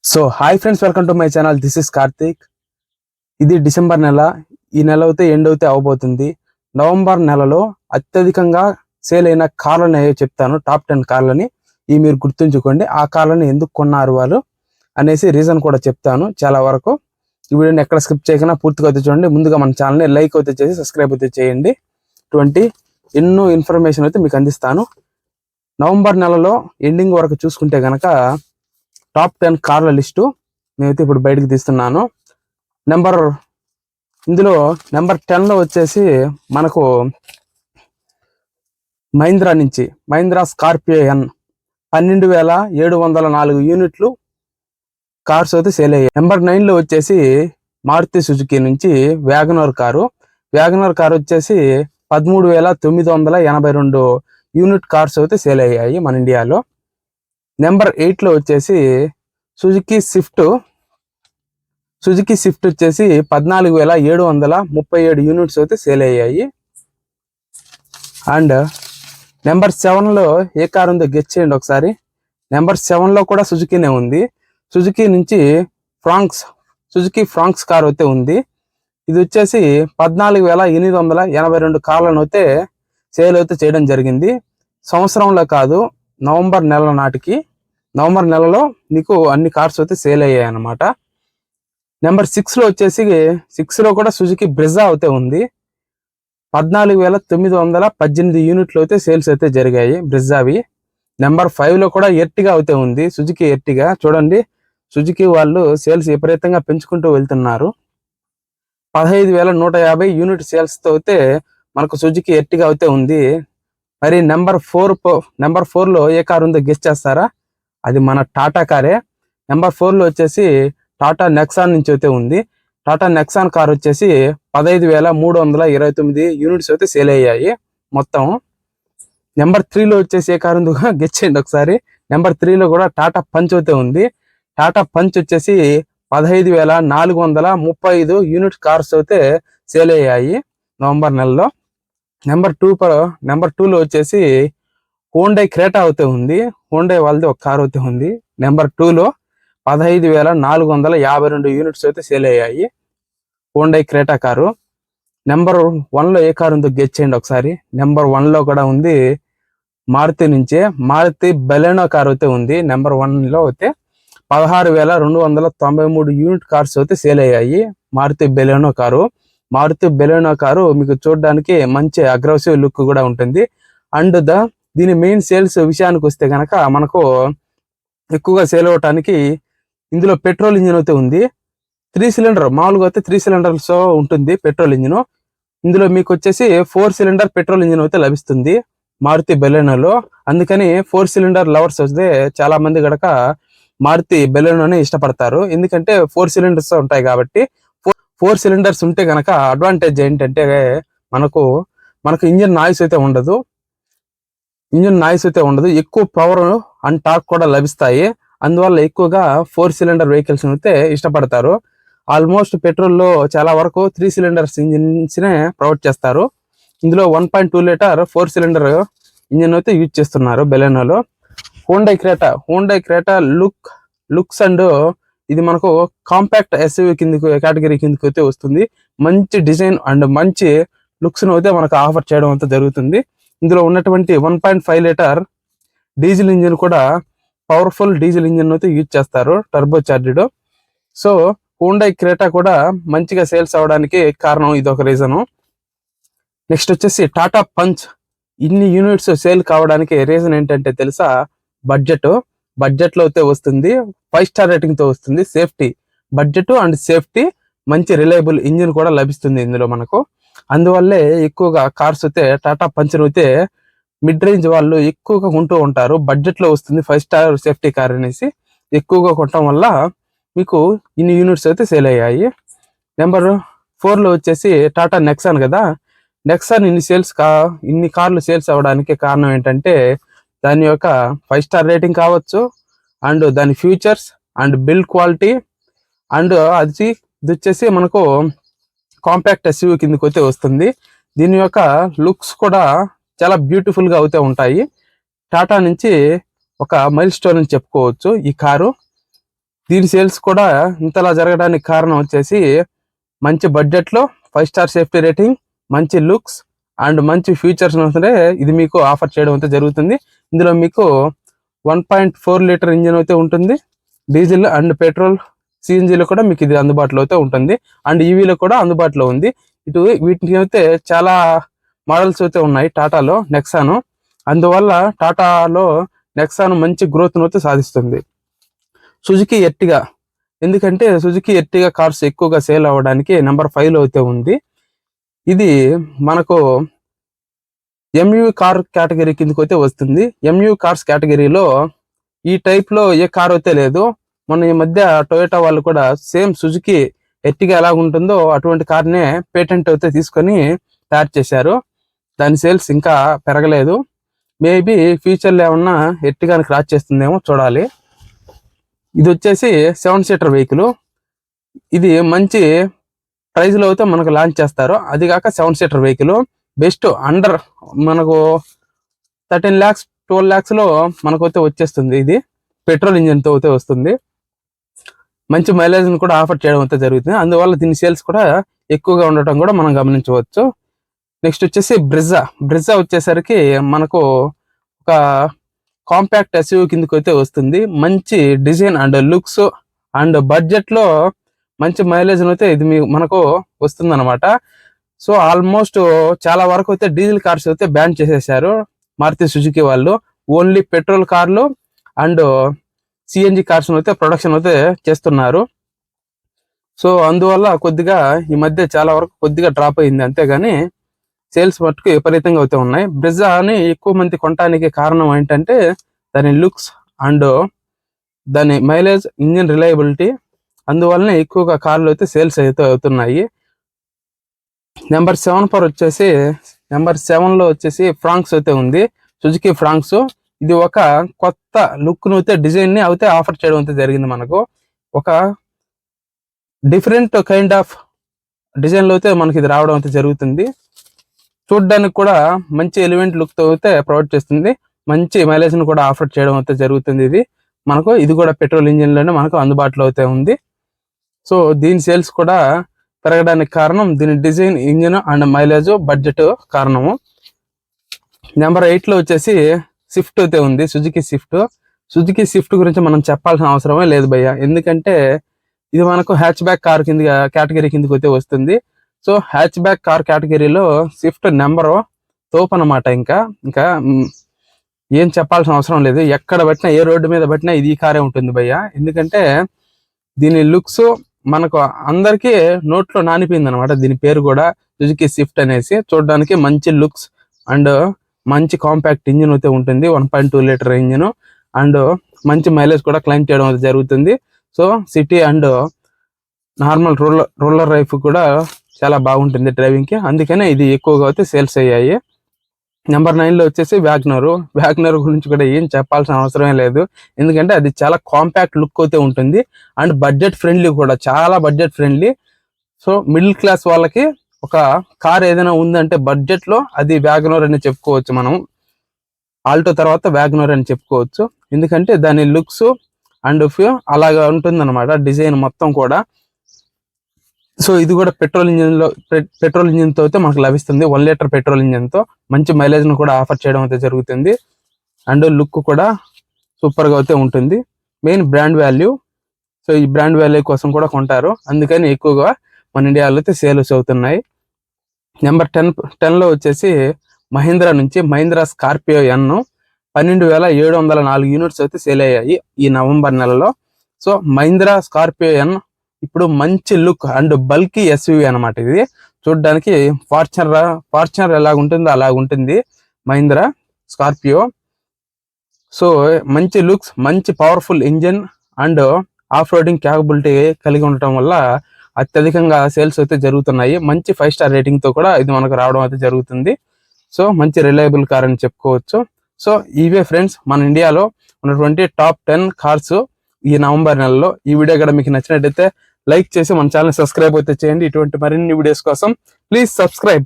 So hi friends, welcome to my channel. This is Karthik. ఇది December నెల. ఈ నెల అయితే ఎండ్ అయితే అవబోతుంది. నవంబర్ నెలలో అత్యధికంగా సేల్ అయిన కార్లని చెప్తాను. టాప్ 10 కార్లని ఈ మీరు గుర్తుంచుకోండి. ఆ కార్లని ఎందుకు కొన్నారు వాళ్ళు అనేసి రీజన్ కూడా చెప్తాను. చాలా వరకు ఈ వీడియోని ఎక్కడ స్కిప్ చేయకుండా పూర్తిగా అయితే చూడండి. ముందుగా మన ఛానల్ని లైక్ అయితే చేసి సబ్స్క్రైబ్ అయితే చేయండి. ఇటువంటి ఎన్నో ఇన్ఫర్మేషన్ అయితే మీకు అందిస్తాను. నవంబర్ నెలలో ఎండింగ్ వరకు చూసుకుంటే కనుక టాప్ 10 కార్ల లిస్టు నేనైతే ఇప్పుడు బయటకు తీస్తున్నాను. ఇందులో నెంబర్ 10లో వచ్చేసి మనకు మహీంద్రా స్కార్పియో ఎన్ 12,704 యూనిట్లు కార్స్ అయితే సేల్ అయ్యాయి. నెంబర్ 9లో వచ్చేసి మారుతి సుజుకి నుంచి వ్యాగనర్ కారు వచ్చేసి 13,982 యూనిట్ కార్స్ అయితే సేల్ అయ్యాయి మన ఇండియాలో. నెంబర్ 8లో వచ్చేసి సుజుకి స్విఫ్ట్ వచ్చేసి 14,737 యూనిట్స్ అయితే సేల్ అయ్యాయి. అండ్ నెంబర్ 7లో ఏ కార్ ఉందో గెస్ చేయండి ఒకసారి. నెంబర్ 7లో కూడా సుజుకినే ఉంది. సుజుకి నుంచి సుజుకి ఫ్రాంక్స్ కార్ అయితే ఉంది. ఇది వచ్చేసి 14,882 కార్లను అయితే సేల్ అయితే చేయడం జరిగింది. సంవత్సరంలో కాదు, నవంబర్ నెలలో నీకు అన్ని కార్స్ అయితే సేల్ అయ్యాయి అన్నమాట. నెంబర్ 6లో వచ్చేసి 6లో కూడా సుజుకి బ్రెజా అయితే ఉంది. 14,918 యూనిట్లు అయితే సేల్స్ అయితే జరిగాయి బ్రెజావి. నెంబర్ 5లో కూడా ఎర్టిగా అయితే ఉంది. సుజుకి ఎర్టిగా చూడండి, సుజుకి వాళ్ళు సేల్స్ విపరీతంగా పెంచుకుంటూ వెళ్తున్నారు. 15,150 యూనిట్ సేల్స్ తో అయితే మనకు సుజుకి ఎర్టిగా అయితే ఉంది. మరి నెంబర్ 4లో ఏ కార్ ఉందో గెస్ చేస్తారా? అది మన టాటా కారే. నెంబర్ 4లో వచ్చేసి టాటా నెక్సాన్ నుంచి అయితే ఉంది. టాటా నెక్సాన్ కార్ వచ్చేసి 15,329 యూనిట్స్ అయితే సేల్ అయ్యాయి మొత్తం. నెంబర్ 3లో వచ్చేసి ఏ కార్ ఉందో గెస్ చేయండి ఒకసారి. నెంబర్ 3లో కూడా టాటా పంచ్ అయితే ఉంది. టాటా పంచ్ వచ్చేసి 15,435 యూనిట్ కార్స్ అయితే సేల్ అయ్యాయి నవంబర్ నెలలో. నెంబర్ 2లో వచ్చేసి హోండై క్రేటా అయితే ఉంది. హోండై వాళ్ళది ఒక కార్ అయితే ఉంది. నెంబర్ 2లో 15,452 యూనిట్స్ అయితే సేల్ అయ్యాయి హోండై క్రేటా కారు. నెంబర్ 1లో ఏ కారు ఉందో గెస్ చేయండి ఒకసారి. నెంబర్ 1లో కూడా ఉంది మారుతి బెలెనో కార్ అయితే ఉంది. నెంబర్ 1లో అయితే 16,293 యూనిట్ కార్స్ అయితే సేల్ అయ్యాయి మారుతి బెలెనో కారు. మీకు చూడడానికి మంచి అగ్రెసివ్ లుక్ కూడా ఉంటుంది. అండ్ దీని మెయిన్ సేల్స్ విషయానికి వస్తే కనుక మనకు ఎక్కువగా సేల్ అవటానికి ఇందులో పెట్రోల్ ఇంజిన్ అయితే ఉంది. 3 సిలిండర్ మామూలుగా అయితే 3 సిలిండర్స్ ఉంటుంది పెట్రోల్ ఇంజిన్. ఇందులో మీకు వచ్చేసి 4 సిలిండర్ పెట్రోల్ ఇంజిన్ అయితే లభిస్తుంది మారుతి బెలెనోలో. అందుకని 4 సిలిండర్ లవర్స్ వస్తే చాలా మంది గడక మారుతి బెలెనోని ఇష్టపడతారు. ఎందుకంటే 4 సిలిండర్స్ ఉంటాయి కాబట్టి. 4 సిలిండర్స్ ఉంటే గనక అడ్వాంటేజ్ ఏంటంటే మనకు ఇంజిన్ నాయిస్ అయితే ఉండదు. ఎక్కువ పవర్ అండ్ టార్క్ కూడా లభిస్తాయి. అందువల్ల ఎక్కువగా 4 సిలిండర్ వెహికల్స్ అయితే ఇష్టపడతారు. ఆల్మోస్ట్ పెట్రోల్లో చాలా వరకు 3 సిలిండర్స్ ఇంజిన్స్ నే ప్రొవైడ్ చేస్తారు. ఇందులో 1.2 లీటర్ 4 సిలిండర్ ఇంజిన్ అయితే యూజ్ చేస్తున్నారు బెలెనోలో. హోండై క్రేటా లుక్స్ అండ్ ఇది మనకు కాంపాక్ట్ ఎస్యూవీ కేటగిరీ కిందకి అయితే వస్తుంది. మంచి డిజైన్ అండ్ మంచి లుక్స్ ను అయితే మనకు ఆఫర్ చేయడం అయితే జరుగుతుంది. ఇందులో ఉన్నటువంటి 1.5 లీటర్ డీజిల్ ఇంజిన్ కూడా పవర్ఫుల్ డీజిల్ ఇంజిన్ అయితే యూజ్ చేస్తారు, turbo charged. So Hyundai Creta కూడా మంచిగా సేల్స్ అవడానికి కారణం ఇదొక రీజను. నెక్స్ట్ వచ్చేసి టాటా పంచ్ ఇన్ని యూనిట్స్ సేల్ కావడానికి రీజన్ ఏంటంటే తెలుసా? బడ్జెట్ లో అయితే వస్తుంది. 5 స్టార్ రేటింగ్ తో వస్తుంది. బడ్జెట్ అండ్ సేఫ్టీ, మంచి రిలయబుల్ ఇంజిన్ కూడా లభిస్తుంది ఇందులో మనకు. అందువల్లే ఎక్కువగా కార్స్ అయితే టాటా పంచ్ అయితే మిడ్ రేంజ్ వాళ్ళు ఎక్కువగా కొంటూ ఉంటారు. బడ్జెట్ లో వస్తుంది 5 స్టార్ సేఫ్టీ కార్ అనేసి ఎక్కువగా కొనడం వల్ల మీకు ఇన్ని యూనిట్స్ అయితే సేల్ అయ్యాయి. నెంబర్ 4లో వచ్చేసి టాటా నెక్సాన్ కదా. నెక్సాన్ ఇన్ని కార్లు సేల్స్ అవ్వడానికి కారణం ఏంటంటే దాని యొక్క 5 స్టార్ రేటింగ్ కావచ్చు, అండ్ దాని features and build quality, and ఇది వచ్చేసి మనకు కాంపాక్ట్ ఎస్యూవీ కిందకి అయితే వస్తుంది. దీని యొక్క లుక్స్ కూడా చాలా బ్యూటిఫుల్ గా అయితే ఉంటాయి. టాటా నుంచి ఒక మైల్ స్టోన్ అని చెప్పుకోవచ్చు ఈ కారు. దీని సేల్స్ కూడా ఇంతలా జరగడానికి కారణం వచ్చేసి మంచి బడ్జెట్లో 5 స్టార్ సేఫ్టీ రేటింగ్, మంచి లుక్స్ అండ్ మంచి ఫీచర్స్ ఉంటే ఇది మీకు ఆఫర్ చేయడం అయితే జరుగుతుంది. ఇందులో మీకు 1.4 లీటర్ ఇంజిన్ అయితే ఉంటుంది. డీజిల్ అండ్ పెట్రోల్ సిఎన్జిలో కూడా మీకు ఇది అందుబాటులో అయితే ఉంటుంది. అండ్ ఈవీలో కూడా అందుబాటులో ఉంది. వీటికి అయితే చాలా మోడల్స్ అయితే ఉన్నాయి టాటాలో నెక్సాను. అందువల్ల టాటాలో నెక్సాన్ మంచి గ్రోత్ అయితే సాధిస్తుంది. సుజుకి ఎర్టిగా, ఎందుకంటే సుజుకి ఎర్టిగా కార్స్ ఎక్కువగా సేల్ అవ్వడానికి నెంబర్ 5లో అయితే ఉంది. ఇది మనకు ఎంయూ కార్ కేటగిరీ కిందకి అయితే వస్తుంది. ఎంయూ కార్స్ కేటగిరీలో ఈ టైప్ లో ఏ కార్ అయితే లేదు. మొన్న ఈ మధ్య టొయోటా వాళ్ళు కూడా సేమ్ సుజుకి ఎర్టిగా ఎలా ఉంటుందో అటువంటి కార్నే పేటెంట్ అయితే తీసుకొని తయారు చేశారు. దాని సేల్స్ ఇంకా పెరగలేదు. మేబీ ఫ్యూచర్లో ఏమన్నా ఎర్టిగాని క్రాస్ చేస్తుందేమో చూడాలి. ఇది వచ్చేసి 7 సీటర్ వెహికల్. ఇది మంచి ప్రైజ్ లో అయితే మనకు లాంచ్ చేస్తారు. అది కాక 7 సీటర్ వెహికల్ బెస్ట్ అండర్ మనకు 13 lakhs 12 lakhs లో మనకు అయితే వచ్చేస్తుంది. ఇది పెట్రోల్ ఇంజిన్ తో అయితే వస్తుంది. మంచి మైలేజ్ కూడా ఆఫర్ చేయడం అయితే జరుగుతుంది. అందువల్ల దీని సేల్స్ కూడా ఎక్కువగా ఉండటం కూడా మనం గమనించవచ్చు. నెక్స్ట్ వచ్చేసి బ్రిజా వచ్చేసరికి మనకు ఒక కాంపాక్ట్ ఎస్యూవీ కిందకి అయితే వస్తుంది. మంచి design and looks and budget లో మంచి మైలేజ్ అయితే ఇది మనకు వస్తుంది అనమాట. సో ఆల్మోస్ట్ చాలా వరకు అయితే డీజిల్ కార్స్ అయితే బ్యాన్ చేసేసారు మారుతి సుజుకి వాళ్ళు. ఓన్లీ పెట్రోల్ కార్లు అండ్ సిఎన్జి కార్స్ అయితే ప్రొడక్షన్ అయితే చేస్తున్నారు. సో అందువల్ల కొద్దిగా ఈ మధ్య చాలా వరకు కొద్దిగా డ్రాప్ అయింది, అంతేగాని సేల్స్ మట్టుకు విపరీతంగా అయితే ఉన్నాయి. బ్రిజాని ఎక్కువ మంది కొనడానికి కారణం ఏంటంటే దాని లుక్స్ అండ్ దాని మైలేజ్, ఇంజిన్ రిలయబిలిటీ. అందువల్లనే ఎక్కువగా కార్లు అయితే సేల్స్ అయితే అవుతున్నాయి. నెంబర్ 7లో వచ్చేసి ఫ్రాంక్స్ అయితే ఉంది. Suzuki Fronx. ఇది ఒక కొత్త లుక్ ను అయితే డిజైన్ ని అయితే ఆఫర్ చేయడం అయితే జరిగింది. మనకు ఒక డిఫరెంట్ కైండ్ ఆఫ్ డిజైన్ లో అయితే మనకి ఇది రావడం అయితే జరుగుతుంది. చూడడానికి కూడా మంచి ఎలిమెంట్ లుక్ తో అయితే ప్రొవైడ్ చేస్తుంది. మంచి మైలేజ్ ను కూడా ఆఫర్ చేయడం అయితే జరుగుతుంది. ఇది కూడా పెట్రోల్ ఇంజిన్ లోనే మనకు అందుబాటులో అయితే ఉంది. సో దీని సేల్స్ కూడా పెరగడానికి కారణం దీని design, engine and mileage, budget కారణము. నెంబర్ 8లో వచ్చేసి స్విఫ్ట్ అయితే ఉంది. సుజుకి స్విఫ్ట్ గురించి మనం చెప్పాల్సిన అవసరమే లేదు భయ్య, ఎందుకంటే ఇది మనకు హ్యాచ్ బ్యాక్ కార్ కింద కేటగిరీ కిందకి అయితే వస్తుంది. సో హ్యాచ్ బ్యాక్ కార్ కేటగిరీలో స్విఫ్ట్ నెంబర్ తోపు అనమాట. ఇంకా ఏం చెప్పాల్సిన అవసరం లేదు. ఎక్కడ పెట్టినా, ఏ రోడ్డు మీద పెట్టినా ఇది ఈ కారే ఉంటుంది భయ్య. ఎందుకంటే దీని లుక్స్ మనకు అందరికీ నోట్లో నానిపోయింది అనమాట. దీని పేరు కూడా సుజుకి స్విఫ్ట్ అనేసి. చూడడానికి మంచి లుక్స్ అండ్ మంచి కాంపాక్ట్ ఇంజిన్ అయితే ఉంటుంది. 1.2 లీటర్ ఇంజిన్ అండ్ మంచి మైలేజ్ కూడా క్లైమ్ చేయడం అయితే జరుగుతుంది. So city and normal rural life కూడా చాలా బాగుంటుంది డ్రైవింగ్ కి. అందుకనే ఇది ఎక్కువగా అయితే సేల్స్ అయ్యాయి. నెంబర్ 9లో వచ్చేసి వ్యాగ్నర్ గురించి కూడా ఏం చెప్పాల్సిన అవసరమే లేదు. ఎందుకంటే అది చాలా కాంపాక్ట్ లుక్ అయితే ఉంటుంది అండ్ బడ్జెట్ ఫ్రెండ్లీ కూడా, చాలా budget friendly. So middle class వాళ్ళకి ఒక కార్ ఏదైనా ఉందంటే బడ్జెట్ లో అది వ్యాగనర్ అని చెప్పుకోవచ్చు. మనం ఆల్టో తర్వాత వ్యాగనర్ అని చెప్పుకోవచ్చు. ఎందుకంటే దాని లుక్స్ అండ్ అలాగా ఉంటుంది అనమాట, డిజైన్ మొత్తం కూడా. సో ఇది కూడా పెట్రోల్ ఇంజిన్ తో అయితే మనకు లభిస్తుంది. 1 లీటర్ పెట్రోల్ ఇంజిన్ తో మంచి మైలేజ్ ను కూడా ఆఫర్ చేయడం అయితే జరుగుతుంది. అండ్ లుక్ కూడా సూపర్ గా అయితే ఉంటుంది. Main brand value. సో ఈ బ్రాండ్ వాల్యూ కోసం కూడా కొంటారు, అందుకని ఎక్కువగా మన ఇండియాలో అయితే సేల్స్ అవుతున్నాయి. నెంబర్ 10లో వచ్చేసి మహీంద్రా స్కార్పియో ఎన్ 12,704 యూనిట్స్ అయితే సేల్ అయ్యాయి ఈ నవంబర్ నెలలో. సో మహీంద్రా స్కార్పియో ఎన్ ఇప్పుడు మంచి లుక్ అండ్ బల్కీ ఎస్యూవీ అనమాట. ఇది చూడడానికి ఫార్చునర్ ఎలాగుంటుందో అలాగుంటుంది మహీంద్రా స్కార్పియో. సో మంచి లుక్స్, మంచి powerful engine and off roading capability కలిగి ఉండటం వల్ల అత్యధికంగా సేల్స్ అయితే జరుగుతున్నాయి. మంచి 5 స్టార్ రేటింగ్ తో కూడా ఇది మనకు రావడం అయితే జరుగుతుంది. సో మంచి రిలయబుల్ కార్ అని చెప్పుకోవచ్చు. సో ఇవే ఫ్రెండ్స్ మన ఇండియాలో ఉన్నటువంటి టాప్ 10 కార్స్ ఈ నవంబర్ నెలలో. ఈ వీడియో కూడా మీకు నచ్చినట్టయితే లైక్ చేసి మన ఛానల్ సబ్స్క్రైబ్ అయితే చేయండి. ఇటువంటి మరిన్ని వీడియోస్ కోసం ప్లీజ్ సబ్స్క్రైబ్.